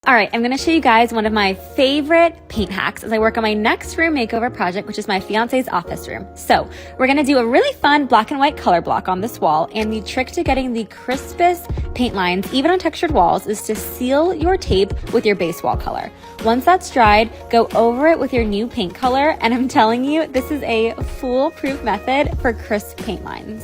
Alright, I'm going to show you guys one of my favorite paint hacks as I work on my next room makeover project, which is my fiance's office room. So, we're going to do a really fun black and white color block on this wall, and the trick to getting the crispest paint lines, even on textured walls, is to seal your tape with your base wall color. Once that's dried, go over it with your new paint color, and I'm telling you, this is a foolproof method for crisp paint lines.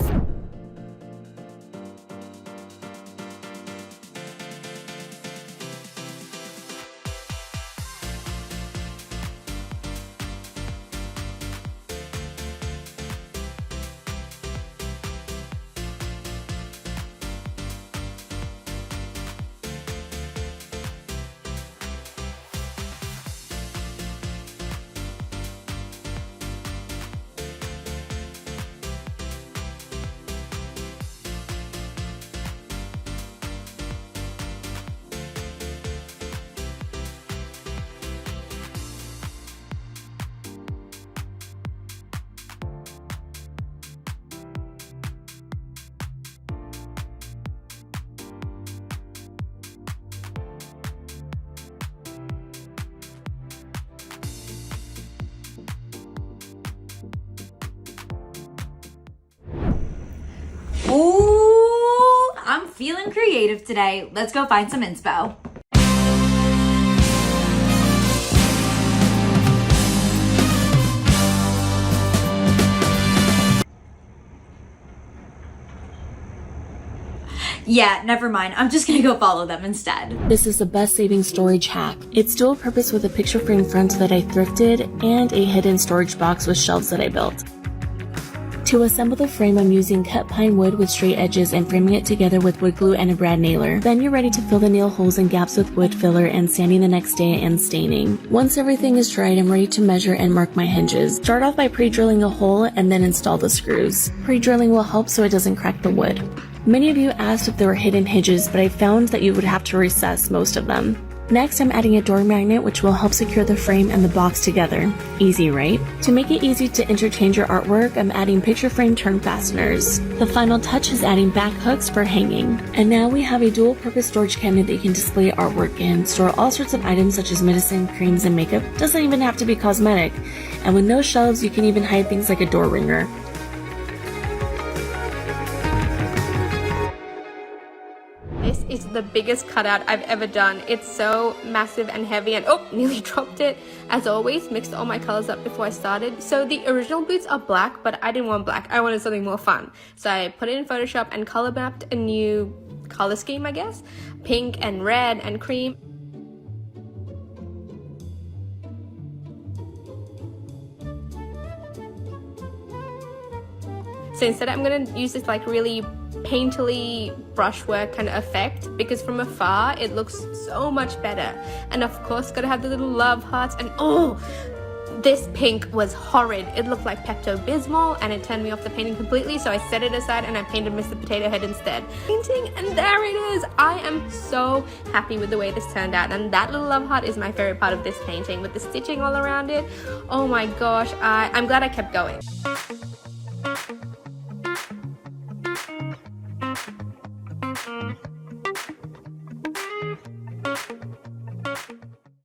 Ooh, I'm feeling creative today. Let's go find some inspo. Yeah, never mind. I'm just gonna go follow them instead. This is the best saving storage hack. It's dual purpose with a picture frame front that I thrifted and a hidden storage box with shelves that I built. To assemble the frame, I'm using cut pine wood with straight edges and framing it together with wood glue and a brad nailer. Then you're ready to fill the nail holes and gaps with wood filler and sanding the next day and staining. Once everything is dried, I'm ready to measure and mark my hinges. Start off by pre-drilling a hole and then install the screws. Pre-drilling will help so it doesn't crack the wood. Many of you asked if there were hidden hinges, but I found that you would have to recess most of them. Next, I'm adding a door magnet which will help secure the frame and the box together. Easy, right? To make it easy to interchange your artwork, I'm adding picture frame turn fasteners. The final touch is adding back hooks for hanging. And now we have a dual purpose storage cabinet that you can display artwork in, store all sorts of items such as medicine, creams, and makeup. Doesn't even have to be cosmetic. And with no shelves, you can even hide things like a door ringer. This is the biggest cutout I've ever done. It's so massive and heavy and oh, nearly dropped it. As always, mixed all my colors up before I started. So the original boots are black, but I didn't want black. I wanted something more fun. So I put it in Photoshop and color mapped a new color scheme, I guess. Pink and red and cream. So instead I'm gonna use this like really painterly brushwork kind of effect because from afar it looks so much better. And of course gotta have the little love hearts and oh, this pink was horrid. It looked like Pepto-Bismol and it turned me off the painting completely, so I set it aside and I painted Mr. Potato Head instead. Painting, and there it is! I am so happy with the way this turned out, and that little love heart is my favorite part of this painting with the stitching all around it. Oh my gosh, I'm glad I kept going.